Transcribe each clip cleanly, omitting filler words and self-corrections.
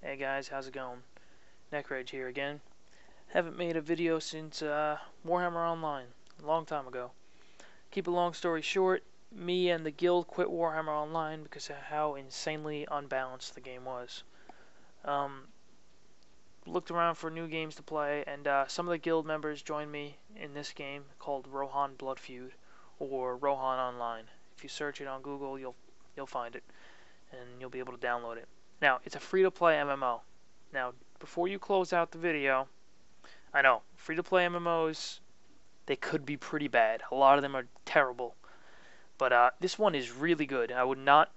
Hey guys, how's it going? Nekrage here again. Haven't made a video since Warhammer Online, a long time ago. Keep a long story short, me and the guild quit Warhammer Online because of how insanely unbalanced the game was. Looked around for new games to play, and some of the guild members joined me in this game called Rohan Blood Feud, or Rohan Online. If you search it on Google, you'll find it, and you'll be able to download it. Now, it's a free-to-play MMO. Now, before you close out the video, I know, free-to-play MMOs, they could be pretty bad. A lot of them are terrible. But this one is really good. I would not,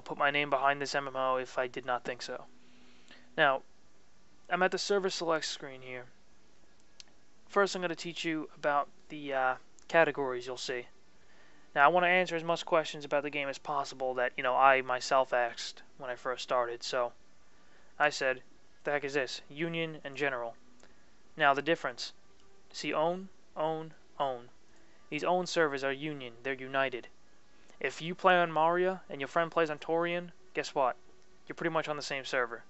put my name behind this MMO if I did not think so. Now, I'm at the server select screen here. First, I'm going to teach you about the categories you'll see. Now, I want to answer as much questions about the game as possible that, I myself asked when I first started. So, I said, the heck is this? Union and General. Now, the difference. See, own. These own servers are Union. They're united. If you play on Maria and your friend plays on Torian, guess what? You're pretty much on the same server.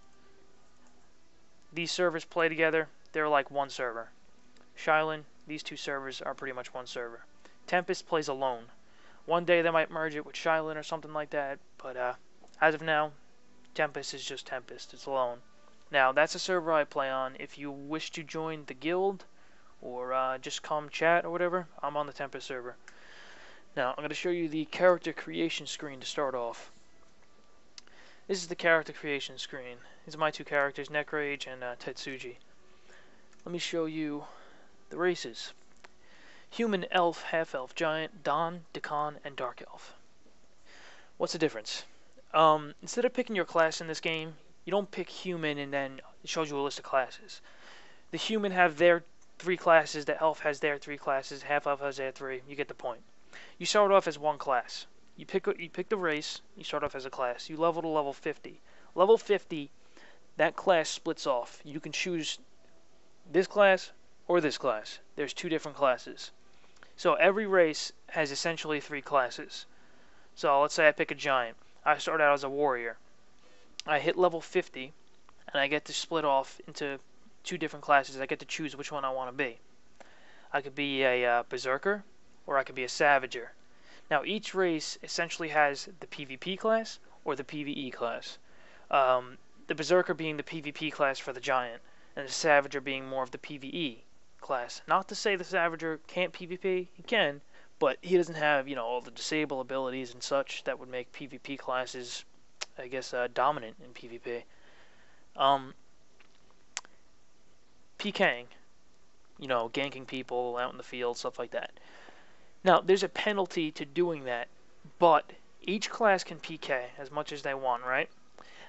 These servers play together. They're like one server. R.O.H.A.N, these two servers are pretty much one server. Tempest plays alone. One day they might merge it with R.O.H.A.N or something like that, but as of now, Tempest is just Tempest. It's alone. Now, that's a server I play on. If you wish to join the guild, or just come chat or whatever, I'm on the Tempest server. Now, I'm going to show you the character creation screen to start off. This is the character creation screen. These are my two characters, Nekrage and Tetsuji. Let me show you the races. Human, Elf, Half-Elf, Giant, Don, Decon, and Dark Elf. What's the difference? Instead of picking your class in this game, you don't pick Human and then it shows you a list of classes. The Human have their 3 classes, the Elf has their 3 classes, Half-Elf has their 3. You get the point. You start off as one class. You pick the race, you start off as a class. You level to level 50. Level 50, that class splits off. You can choose this class or this class. There's 2 different classes. So every race has essentially 3 classes. So let's say I pick a Giant. I start out as a Warrior. I hit level 50, and I get to split off into 2 different classes. I get to choose which one I want to be. I could be a Berserker, or I could be a Savager. Now, each race essentially has the PvP class or the PvE class. The Berserker being the PvP class for the Giant, and the Savager being more of the PvE class. Not to say the Savager can't PvP, he can, but he doesn't have, all the disable abilities and such that would make PvP classes, I guess, dominant in PvP. PKing, ganking people out in the field, stuff like that. Now, there's a penalty to doing that, but each class can PK as much as they want, right?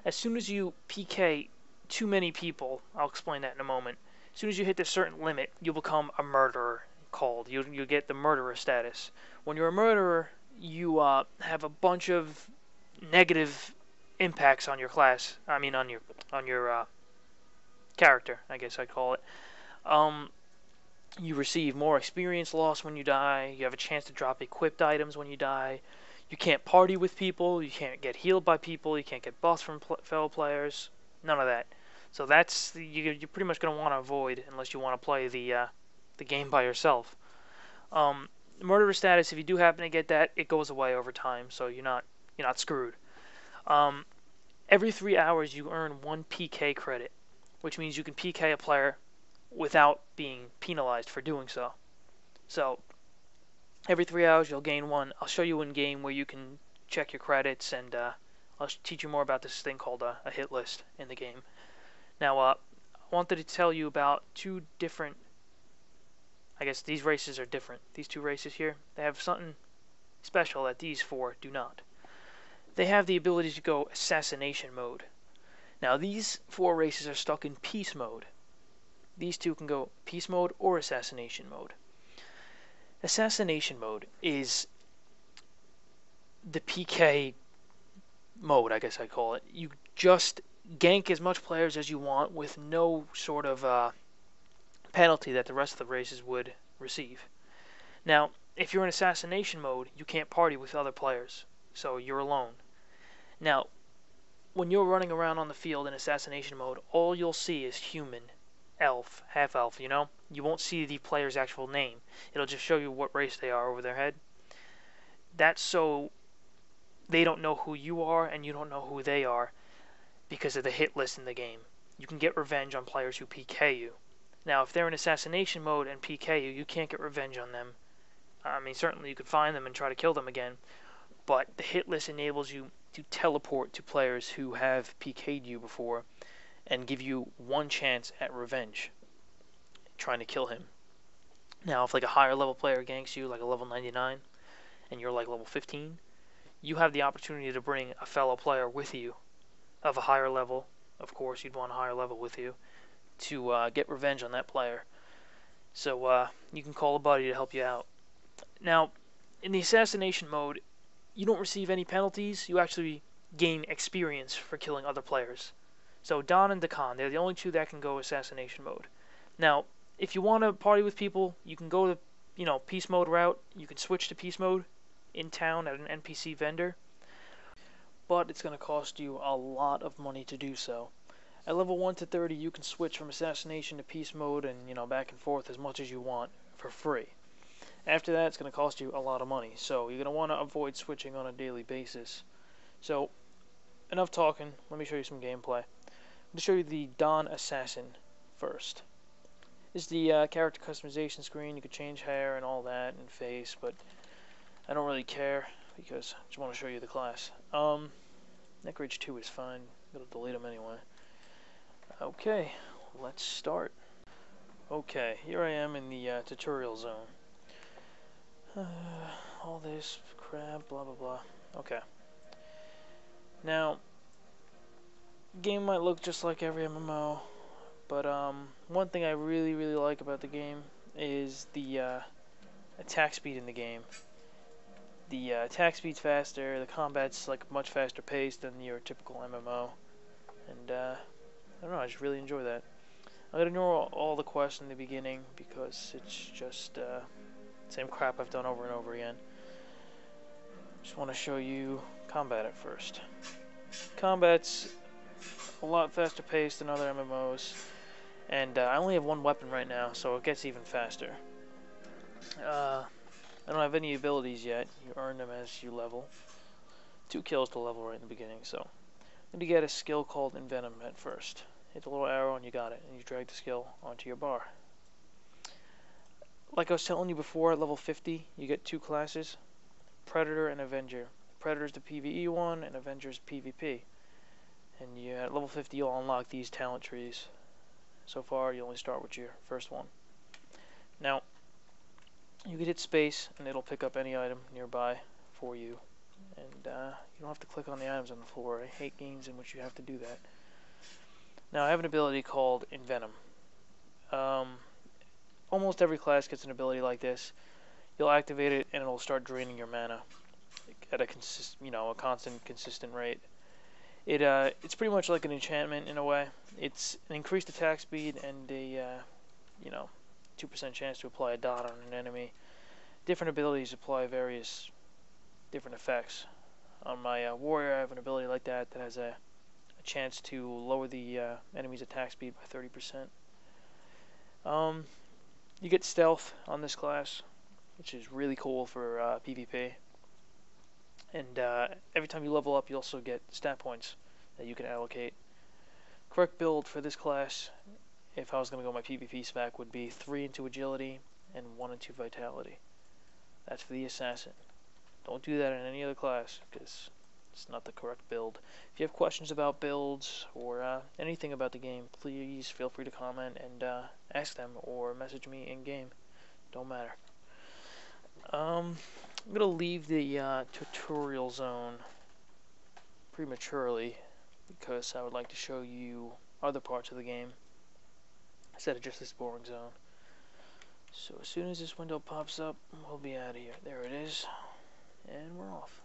As soon as you PK too many people, I'll explain that in a moment, as soon as you hit this certain limit, you'll become a murderer, called. You'll get the murderer status. When you're a murderer, you have a bunch of negative impacts on your class. I mean, on your character, I guess I'd call it. You receive more experience loss when you die. You have a chance to drop equipped items when you die. You can't party with people. You can't get healed by people. You can't get buffs from fellow players. None of that. So that's you're pretty much going to want to avoid unless you want to play the game by yourself. Murderer status, if you do happen to get that, it goes away over time, so you're not screwed. Every 3 hours you earn 1 PK credit, which means you can PK a player without being penalized for doing so. So, every 3 hours you'll gain 1. I'll show you in game where you can check your credits, and I'll teach you more about this thing called a hit list in the game. Now, I wanted to tell you about 2 different, I guess these races are different. These 2 races here, they have something special that these 4 do not. They have the ability to go assassination mode. Now, these 4 races are stuck in peace mode. These 2 can go peace mode or assassination mode. Assassination mode is the PK mode, I guess I call it. You just gank as much players as you want with no sort of penalty that the rest of the races would receive. Now, if you're in assassination mode, you can't party with other players, so you're alone. Now, when you're running around on the field in assassination mode, all you'll see is human, elf, half elf, you know? You won't see the player's actual name. It'll just show you what race they are over their head. That's so they don't know who you are and you don't know who they are because of the hit list in the game. You can get revenge on players who PK you. Now, if they're in assassination mode and PK you, you can't get revenge on them. I mean, certainly you could find them and try to kill them again, but the hit list enables you to teleport to players who have PK'd you before and give you one chance at revenge, trying to kill him. Now, if like a higher level player ganks you, like a level 99, and you're like level 15, you have the opportunity to bring a fellow player with you of a higher level. Of course, you'd want a higher level with you to get revenge on that player. So you can call a buddy to help you out. Now, in the assassination mode, you don't receive any penalties. You actually gain experience for killing other players. So Don and Dakan, they're the only two that can go assassination mode. Now, if you want to party with people, you can go the peace mode route. You can switch to peace mode in town at an NPC vendor, but it's going to cost you a lot of money to do so. At level 1 to 30, you can switch from assassination to peace mode and back and forth as much as you want for free. After that, it's going to cost you a lot of money, so you're going to want to avoid switching on a daily basis. So, enough talking. Let me show you some gameplay. I'm going to show you the Don Assassin first. This is the character customization screen. You can change hair and all that and face, but I don't really care because I just want to show you the class. Nekrage 2 is fine. I'm going to delete them anyway. Okay, let's start. Okay, here I am in the tutorial zone. All this crap, blah blah blah. Okay. Now, game might look just like every MMO, but one thing I really like about the game is the attack speed in the game. The attack speed's faster, the combat's like much faster paced than your typical MMO, and I don't know, I just really enjoy that. I'm gonna ignore all the quests in the beginning because it's just same crap I've done over and over again. Just want to show you combat at first. Combat's a lot faster paced than other MMOs, and I only have one weapon right now, so it gets even faster. I don't have any abilities yet. You earn them as you level. 2 kills to level right in the beginning, so I'm going to get a skill called Envenom at first. Hit the little arrow and you got it, and you drag the skill onto your bar. Like I was telling you before, at level 50, you get 2 classes, Predator and Avenger. Predator's the PvE one, and Avenger's PvP. And at level 50, you'll unlock these talent trees. So far, you only start with your first one. Now, you can hit space, and it'll pick up any item nearby for you. And you don't have to click on the items on the floor. I hate games in which you have to do that. Now, I have an ability called Envenom. Almost every class gets an ability like this. You'll activate it, and it'll start draining your mana at a constant, consistent rate. It's pretty much like an enchantment in a way. It's an increased attack speed and a 2% chance to apply a dot on an enemy. Different abilities apply various different effects. On my warrior, I have an ability like that has a chance to lower the enemy's attack speed by 30%. You get stealth on this class, which is really cool for PvP. And every time you level up, you also get stat points that you can allocate. Correct build for this class, if I was going to go my PvP spec, would be 3 into agility and 1 into vitality. That's for the assassin. Don't do that in any other class, because it's not the correct build. If you have questions about builds or anything about the game, please feel free to comment and ask them or message me in game. Don't matter. I'm going to leave the tutorial zone prematurely because I would like to show you other parts of the game instead of just this boring zone. So as soon as this window pops up, we'll be out of here. There it is. And we're off.